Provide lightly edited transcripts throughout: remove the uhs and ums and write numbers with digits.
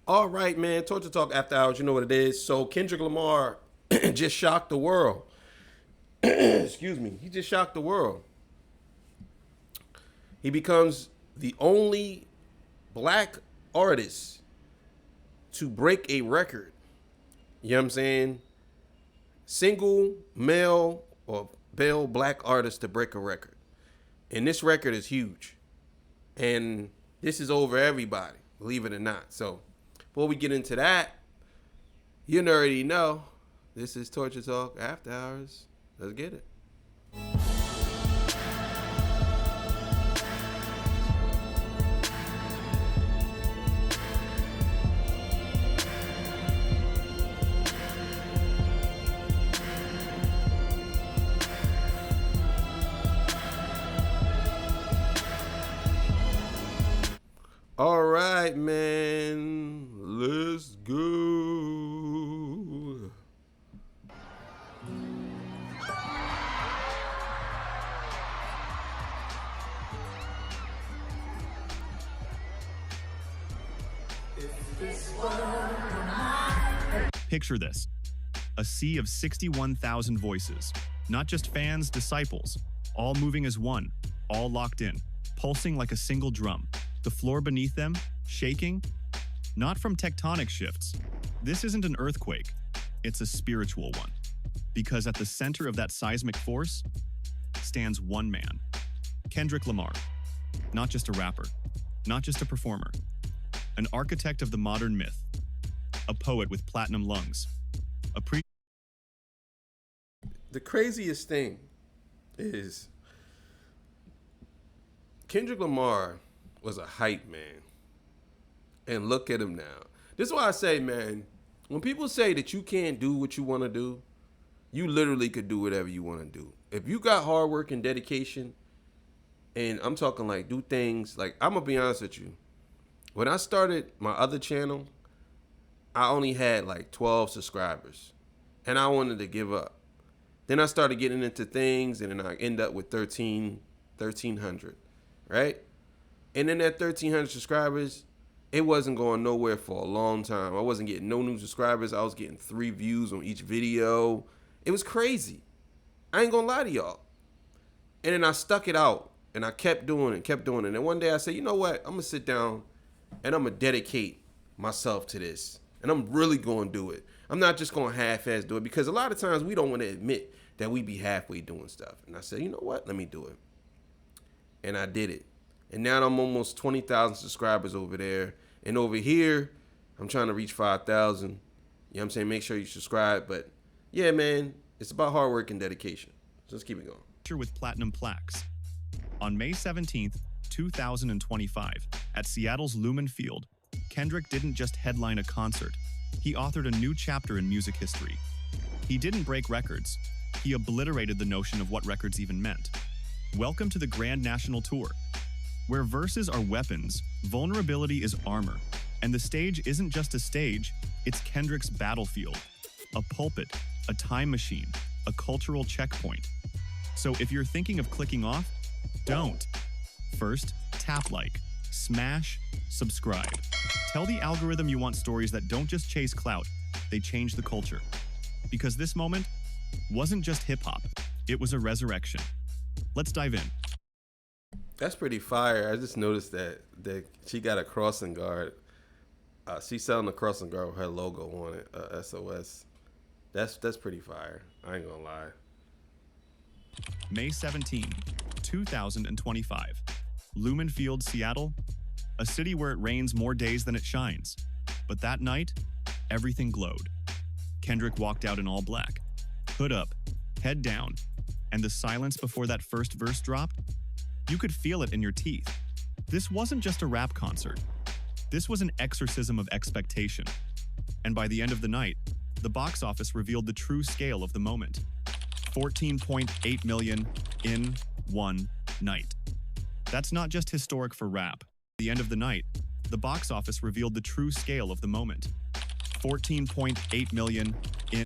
All right, man. Torture Talk After Hours. You know what it is. So Kendrick Lamar just shocked the world. Excuse me. He just shocked the world. He becomes the only black artist to break a record. You know what I'm saying? Single male or male black artist to break a record. And this record is huge. And this is over everybody, believe it or not. So before we get into that, you already know this is Torture Talk After Hours. Let's get it. All right, man. Let's go. Picture this. A sea of 61,000 voices. Not just fans, disciples. All moving as one. All locked in. Pulsing like a single drum. The floor beneath them, shaking. Not from tectonic shifts. This isn't an earthquake. It's a spiritual one. Because at the center of that seismic force stands one man. Kendrick Lamar. Not just a rapper. Not just a performer. An architect of the modern myth. A poet with platinum lungs. The craziest thing is Kendrick Lamar was a hype man. And look at him now. This is why I say, man, when people say that you can't do what you want to do, you literally could do whatever you want to do. If you got hard work and dedication, and I'm talking like do things, like I'm going to be honest with you. When I started my other channel, I only had like 12 subscribers. And I wanted to give up. Then I started getting into things, and then I end up with 1,300, right? And then that 1,300 subscribers, it wasn't going nowhere for a long time. I wasn't getting no new subscribers. I was getting 3 views on each video. It was crazy. I ain't gonna lie to y'all. And then I stuck it out, and I kept doing it, kept doing it. And then one day I said, you know what? I'm gonna sit down, and I'm gonna dedicate myself to this. And I'm really gonna do it. I'm not just gonna half-ass do it, because a lot of times we don't want to admit that we be halfway doing stuff. And I said, you know what? Let me do it. And I did it. And now I'm almost 20,000 subscribers over there. And over here, I'm trying to reach 5,000. You know what I'm saying? Make sure you subscribe. But yeah, man, it's about hard work and dedication. So let's keep it going. With platinum plaques. On May 17th, 2025, at Seattle's Lumen Field, Kendrick didn't just headline a concert. He authored a new chapter in music history. He didn't break records. He obliterated the notion of what records even meant. Welcome to the Grand National Tour. Where verses are weapons, vulnerability is armor. And the stage isn't just a stage, it's Kendrick's battlefield. A pulpit, a time machine, a cultural checkpoint. So if you're thinking of clicking off, don't. First, tap like, smash, subscribe. Tell the algorithm you want stories that don't just chase clout, they change the culture. Because this moment wasn't just hip-hop, it was a resurrection. Let's dive in. That's pretty fire. I just noticed that she got a crossing guard. She's selling a crossing guard with her logo on it, SOS. That's pretty fire. I ain't gonna lie. May 17, 2025. Lumen Field, Seattle. A city where it rains more days than it shines. But that night, everything glowed. Kendrick walked out in all black. Hood up, head down, and the silence before that first verse dropped, you could feel it in your teeth. This wasn't just a rap concert. This was an exorcism of expectation. And by the end of the night, the box office revealed the true scale of the moment. 14.8 million in one night. That's not just historic for rap. At the end of the night, the box office revealed the true scale of the moment. 14.8 million in.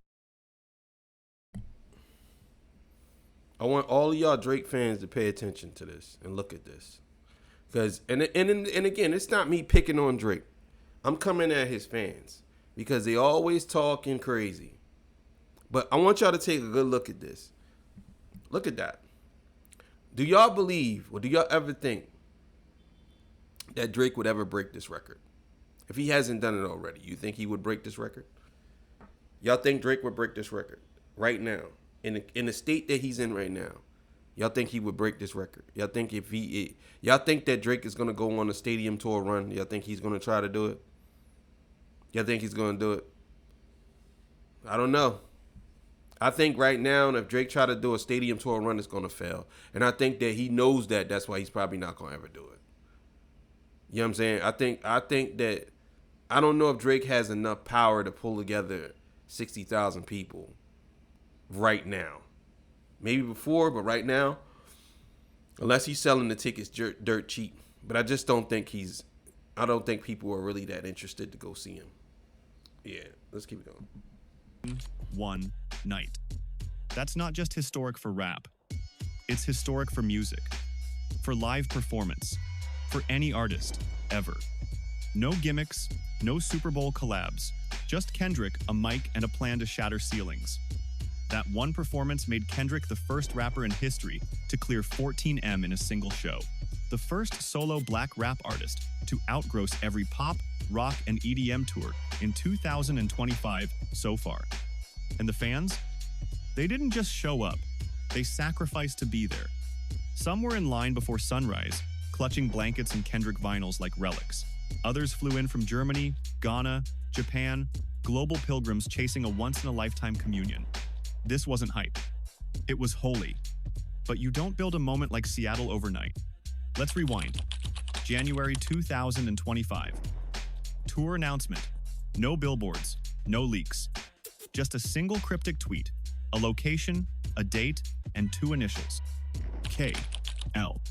I want all of y'all Drake fans to pay attention to this and look at this. Because, and again, it's not me picking on Drake. I'm coming at his fans because they always talking crazy. But I want y'all to take a good look at this. Look at that. Do y'all believe, or do y'all ever think that Drake would ever break this record? If he hasn't done it already, you think he would break this record? Y'all think Drake would break this record right now, in the state that he's in right now? Y'all think he would break this record? Y'all think y'all think that Drake is gonna go on a stadium tour run? Y'all think he's gonna try to do it? Y'all think he's gonna do it? I don't know. I think right now, if Drake try to do a stadium tour run, it's gonna fail, and I think that he knows that. That's why he's probably not gonna ever do it. You know what I'm saying? I think that I don't know if Drake has enough power to pull together 60,000 people right now. Maybe before, but right now, unless he's selling the tickets dirt cheap. But I just don't think I don't think people are really that interested to go see him. Yeah, let's keep it going. One night. That's not just historic for rap. It's historic for music, for live performance, for any artist, ever. No gimmicks, no Super Bowl collabs, just Kendrick, a mic, and a plan to shatter ceilings. That one performance made Kendrick the first rapper in history to clear 14M in a single show. The first solo black rap artist to outgross every pop, rock, and EDM tour in 2025 so far. And the fans? They didn't just show up. They sacrificed to be there. Some were in line before sunrise, clutching blankets and Kendrick vinyls like relics. Others flew in from Germany, Ghana, Japan, global pilgrims chasing a once-in-a-lifetime communion. This wasn't hype. It was holy. But you don't build a moment like Seattle overnight. Let's rewind. January 2025. Tour announcement. No billboards, no leaks. Just a single cryptic tweet, a location, a date, and 2 initials. K.L.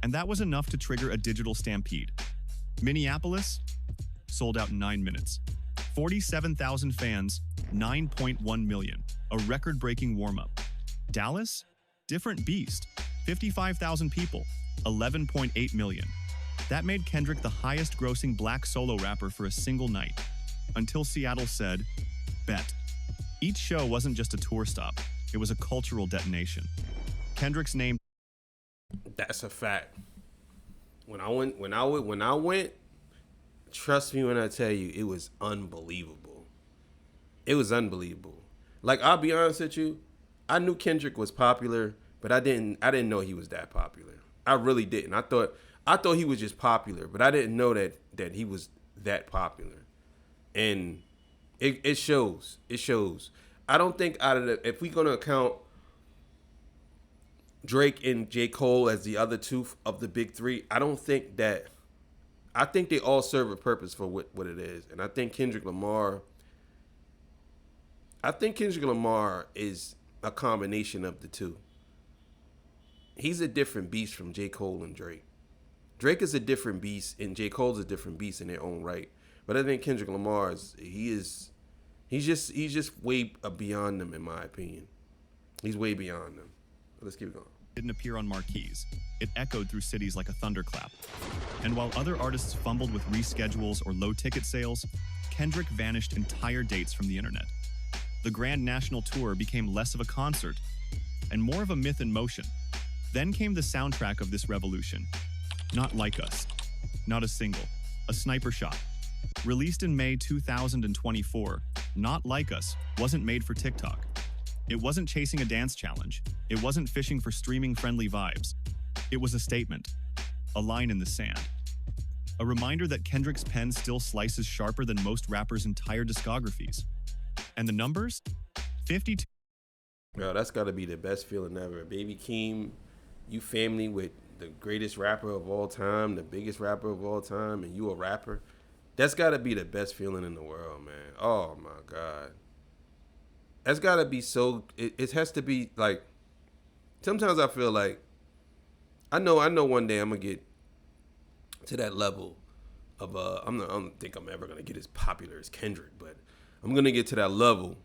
And that was enough to trigger a digital stampede. Minneapolis? Sold out in 9 minutes. 47,000 fans, 9.1 million. A record-breaking warm-up. Dallas? Different beast. 55,000 people, 11.8 million. That made Kendrick the highest-grossing black solo rapper for a single night. Until Seattle said, bet. Each show wasn't just a tour stop. It was a cultural detonation. Kendrick's name... That's a fact. When I went, trust me when I tell you, it was unbelievable. It was unbelievable. Like, I'll be honest with you, I knew Kendrick was popular, but I didn't know he was that popular. I really didn't. I thought he was just popular, but I didn't know that he was that popular. And it shows. It shows. I don't think if we're gonna count Drake and J. Cole as the other two of the big three, I think they all serve a purpose for what it is. And I think Kendrick Lamar is a combination of the two. He's a different beast from J. Cole and Drake. Drake is a different beast, and J. Cole's a different beast in their own right. But I think Kendrick Lamar he's just way beyond them, in my opinion. He's way beyond them. Let's keep it going. Didn't appear on marquees. It echoed through cities like a thunderclap. And while other artists fumbled with reschedules or low ticket sales, Kendrick vanished entire dates from the internet. The Grand National Tour became less of a concert and more of a myth in motion. Then came the soundtrack of this revolution. Not Like Us. Not a single. A sniper shot. Released in May 2024, Not Like Us wasn't made for TikTok. It wasn't chasing a dance challenge. It wasn't fishing for streaming-friendly vibes. It was a statement. A line in the sand. A reminder that Kendrick's pen still slices sharper than most rappers' entire discographies. And the numbers? 52. Bro, that's got to be the best feeling ever. Baby Keem, you family with the greatest rapper of all time, the biggest rapper of all time, and you a rapper. That's got to be the best feeling in the world, man. Oh, my God. That's got to be so... It has to be, like... Sometimes I feel like... I know one day I'm going to get to that level of... I don't think I'm ever going to get as popular as Kendrick, but I'm going to get to that level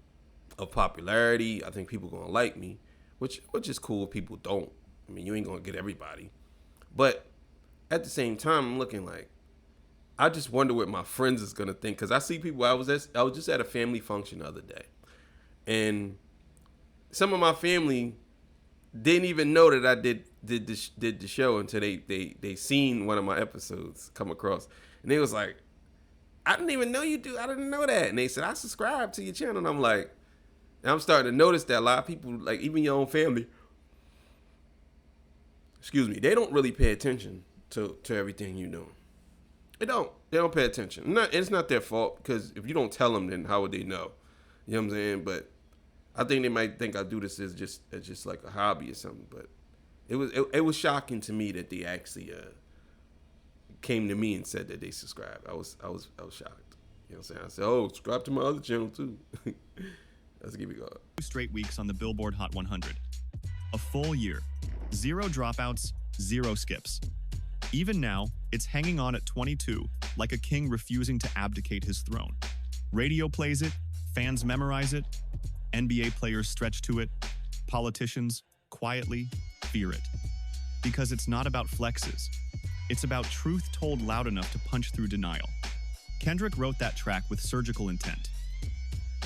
of popularity. I think people going to like me, which is cool if people don't. I mean, you ain't going to get everybody. But at the same time, I'm looking like... I just wonder what my friends is gonna think, because I see people. I was just at a family function the other day, and some of my family didn't even know that I did the show until they seen one of my episodes come across, and they was like, I didn't even know you do. I didn't know that. And they said, I subscribe to your channel. And I'm like, and I'm starting to notice that a lot of people, like even your own family, excuse me, they don't really pay attention to everything you do. They don't pay attention. It's not their fault, because if you don't tell them, then how would they know? You know what I'm saying? But I think they might think I do this as just like a hobby or something. But it was shocking to me that they actually came to me and said that they subscribed. I was shocked. You know what I'm saying? I said, oh, subscribe to my other channel too. Let's give it go. 2 straight weeks on the Billboard Hot 100. A full year. 0 dropouts, 0 skips. Even now, it's hanging on at 22, like a king refusing to abdicate his throne. Radio plays it, fans memorize it, NBA players stretch to it, politicians quietly fear it. Because it's not about flexes. It's about truth told loud enough to punch through denial. Kendrick wrote that track with surgical intent.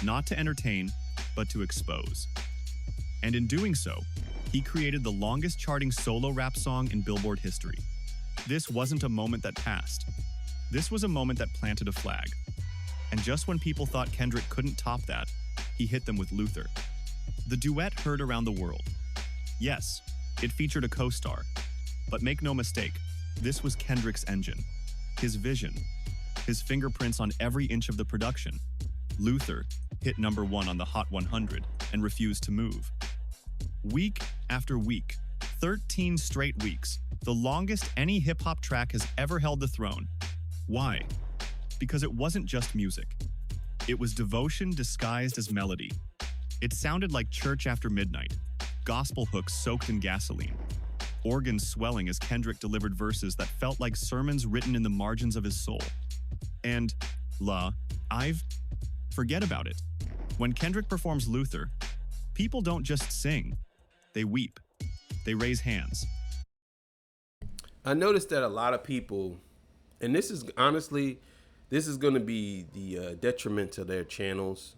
Not to entertain, but to expose. And in doing so, he created the longest charting solo rap song in Billboard history. This wasn't a moment that passed. This was a moment that planted a flag. And just when people thought Kendrick couldn't top that, he hit them with Luther. The duet heard around the world. Yes, it featured a co-star. But make no mistake, this was Kendrick's engine, his vision, his fingerprints on every inch of the production. Luther hit #1 on the Hot 100 and refused to move. Week after week, 13 straight weeks, the longest any hip-hop track has ever held the throne. Why? Because it wasn't just music. It was devotion disguised as melody. It sounded like church after midnight, gospel hooks soaked in gasoline, organs swelling as Kendrick delivered verses that felt like sermons written in the margins of his soul. And, forget about it. When Kendrick performs Luther, people don't just sing, they weep. They raise hands. I noticed that a lot of people, and this is honestly, this is going to be the detriment to their channels,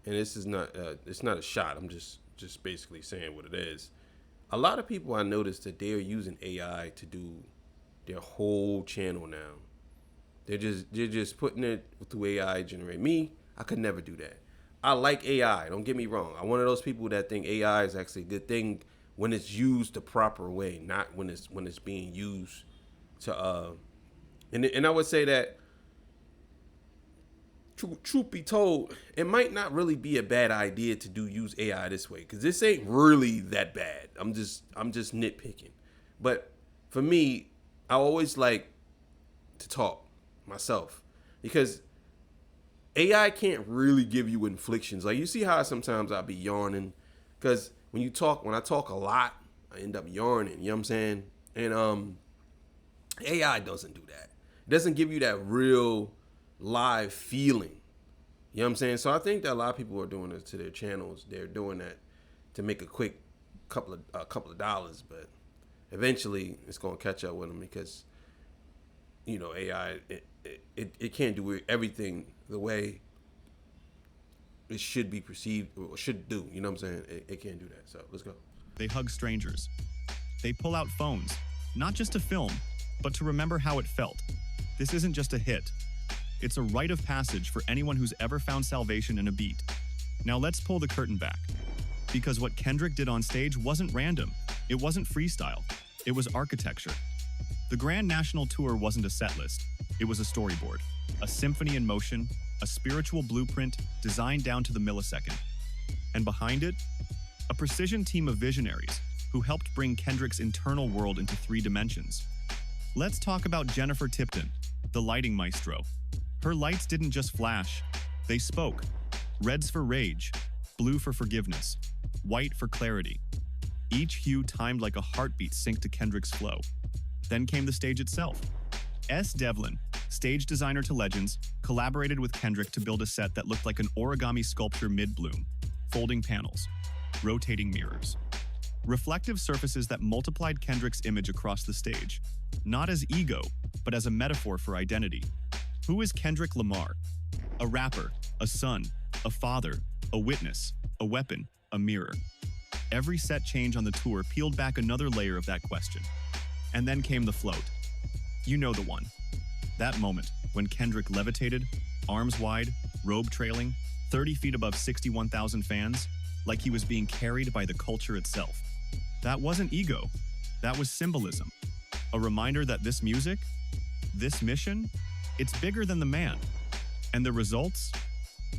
and this is not, it's not a shot. I'm just basically saying what it is. A lot of people, I noticed that they're using AI to do their whole channel now. They're just putting it through AI generate. Me, I could never do that. I like AI. Don't get me wrong. I'm one of those people that think AI is actually a good thing when it's used the proper way, not when it's being used to and I would say that truth be told, it might not really be a bad idea to use AI this way, because this ain't really that bad. I'm just nitpicking. But for me, I always like to talk myself, because AI can't really give you inflictions. Like, you see how sometimes I'll be yarning, because when I talk a lot, I end up yarning, you know what I'm saying? And AI doesn't do that. It doesn't give you that real live feeling. You know what I'm saying? So I think that a lot of people are doing this to their channels. They're doing that to make a quick couple of dollars, but eventually it's going to catch up with them, because you know, AI it can't do everything the way it should be perceived or should do. You know what I'm saying? It can't do that. So let's go. They hug strangers. They pull out phones, not just to film, but to remember how it felt. This isn't just a hit. It's a rite of passage for anyone who's ever found salvation in a beat. Now let's pull the curtain back. Because what Kendrick did on stage wasn't random. It wasn't freestyle. It was architecture. The Grand National Tour wasn't a set list. It was a storyboard, a symphony in motion, a spiritual blueprint designed down to the millisecond. And behind it, a precision team of visionaries who helped bring Kendrick's internal world into 3 dimensions. Let's talk about Jennifer Tipton, the lighting maestro. Her lights didn't just flash, they spoke. Reds for rage, blue for forgiveness, white for clarity. Each hue timed like a heartbeat synced to Kendrick's flow. Then came the stage itself. S. Devlin, stage designer to legends, collaborated with Kendrick to build a set that looked like an origami sculpture mid-bloom. Folding panels, rotating mirrors, Reflective surfaces that multiplied Kendrick's image across the stage, not as ego, but as a metaphor for identity. Who is Kendrick Lamar? A rapper, a son, a father, a witness, a weapon, a mirror. Every set change on the tour peeled back another layer of that question. And then came the float. You know the one. That moment when Kendrick levitated, arms wide, robe trailing, 30 feet above 61,000 fans, like he was being carried by the culture itself. That wasn't ego. That was symbolism. A reminder that this music, this mission, it's bigger than the man. And the results?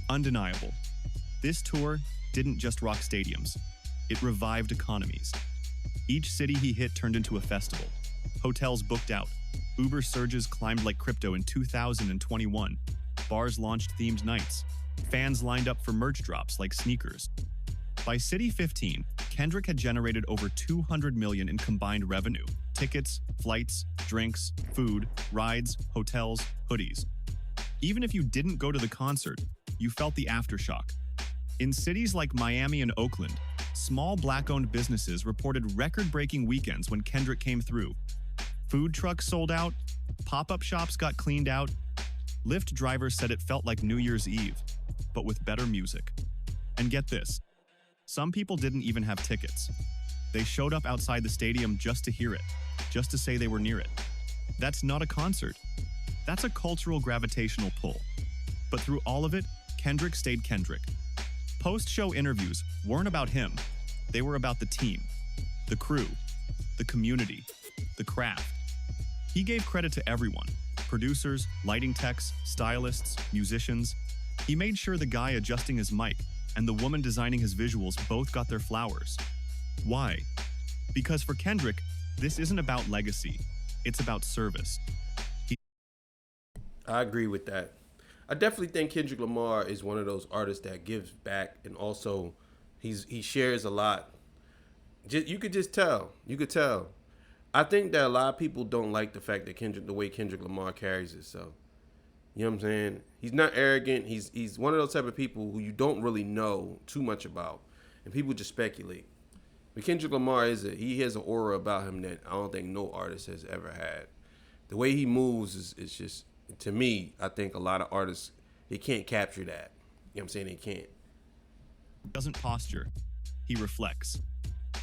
Undeniable. This tour didn't just rock stadiums. It revived economies. Each city he hit turned into a festival. Hotels booked out. Uber surges climbed like crypto in 2021. Bars launched themed nights. Fans lined up for merch drops like sneakers. By City 15, Kendrick had generated over $200 million in combined revenue. Tickets, flights, drinks, food, rides, hotels, hoodies. Even if you didn't go to the concert, you felt the aftershock. In cities like Miami and Oakland, small Black-owned businesses reported record-breaking weekends when Kendrick came through. Food trucks sold out, pop-up shops got cleaned out. Lyft drivers said it felt like New Year's Eve, but with better music. And get this, some people didn't even have tickets. They showed up outside the stadium just to hear it, just to say they were near it. That's not a concert. That's a cultural gravitational pull. But through all of it, Kendrick stayed Kendrick. Post-show interviews weren't about him. They were about the team, the crew, the community, the craft. He gave credit to everyone: producers, lighting techs, stylists, musicians. He made sure the guy adjusting his mic and the woman designing his visuals both got their flowers. Why? Because for Kendrick, this isn't about legacy. It's about service. I agree with that. I definitely think Kendrick Lamar is one of those artists that gives back, and also he shares a lot. You could just tell. You could tell. I think that a lot of people don't like the fact that the way Kendrick Lamar carries himself. You know what I'm saying? He's not arrogant. He's one of those type of people who you don't really know too much about, and people just speculate. But Kendrick Lamar he has an aura about him that I don't think no artist has ever had. The way he moves is just, to me, I think a lot of artists, they can't capture that. You know what I'm saying? They can't. Doesn't posture. He reflects.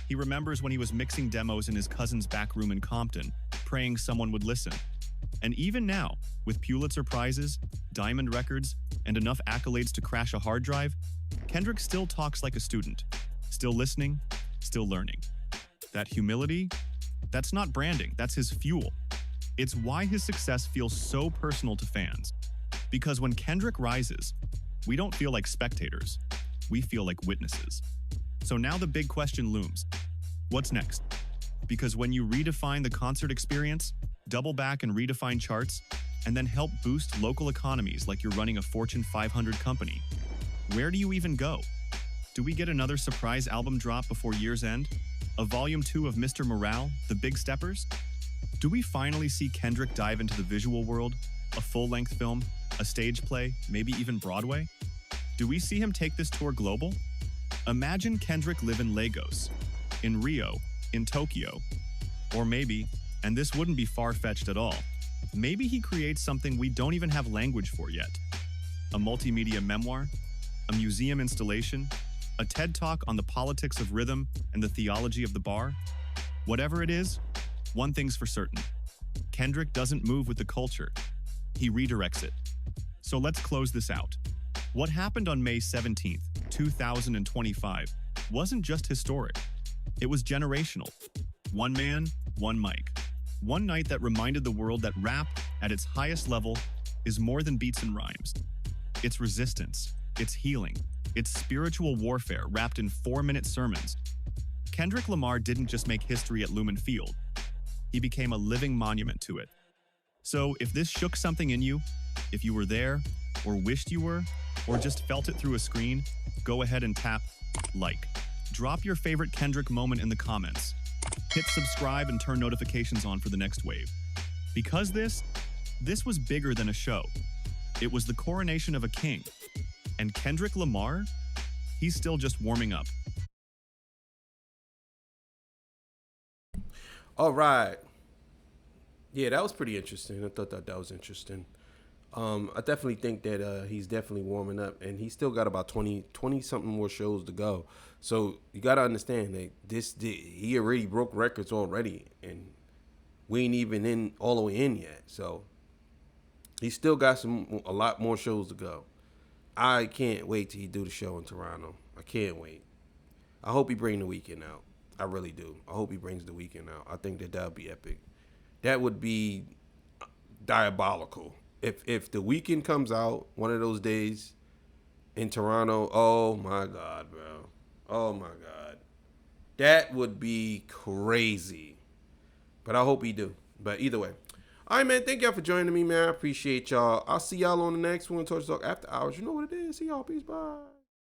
He remembers when he was mixing demos in his cousin's back room in Compton, praying someone would listen. And even now, with Pulitzer Prizes, Diamond Records, and enough accolades to crash a hard drive, Kendrick still talks like a student, still listening, still learning. That humility, that's not branding, that's his fuel. It's why his success feels so personal to fans. Because when Kendrick rises, we don't feel like spectators, we feel like witnesses. So now the big question looms. What's next? Because when you redefine the concert experience, double back and redefine charts, and then help boost local economies like you're running a Fortune 500 company, where do you even go? Do we get another surprise album drop before year's end? A volume 2 of Mr. Morale, The Big Steppers? Do we finally see Kendrick dive into the visual world? A full-length film? A stage play? Maybe even Broadway? Do we see him take this tour global? Imagine Kendrick live in Lagos, in Rio, in Tokyo, or maybe, and this wouldn't be far-fetched at all, maybe he creates something we don't even have language for yet. A multimedia memoir, a museum installation, a TED Talk on the politics of rhythm and the theology of the bar. Whatever it is, one thing's for certain. Kendrick doesn't move with the culture. He redirects it. So let's close this out. What happened on May 17th, 2025 wasn't just historic. It was generational. One man, one mic. One night that reminded the world that rap, at its highest level, is more than beats and rhymes. It's resistance, it's healing, it's spiritual warfare wrapped in 4-minute sermons. Kendrick Lamar didn't just make history at Lumen Field. He became a living monument to it. So if this shook something in you, if you were there, or wished you were, or just felt it through a screen, go ahead and tap like. Drop your favorite Kendrick moment in the comments. Hit subscribe and turn notifications on for the next wave. Because this was bigger than a show. It was the coronation of a king. And Kendrick Lamar, he's still just warming up. All right. Yeah, that was pretty interesting. I thought that was interesting. I definitely think that he's definitely warming up, and he's still got about 20 something more shows to go. So you got to understand that he already broke records already, and we ain't even in all the way in yet. So he's still got a lot more shows to go. I can't wait till he do the show in Toronto. I can't wait. I hope he bring the weekend out. I really do. I hope he brings the weekend out. I think that would be epic. That would be diabolical. If the weekend comes out one of those days in Toronto, oh my God, bro. Oh my God. That would be crazy. But I hope he do. But either way. All right, man. Thank y'all for joining me, man. I appreciate y'all. I'll see y'all on the next one. Torch Talk After Hours. You know what it is. See y'all. Peace. Bye.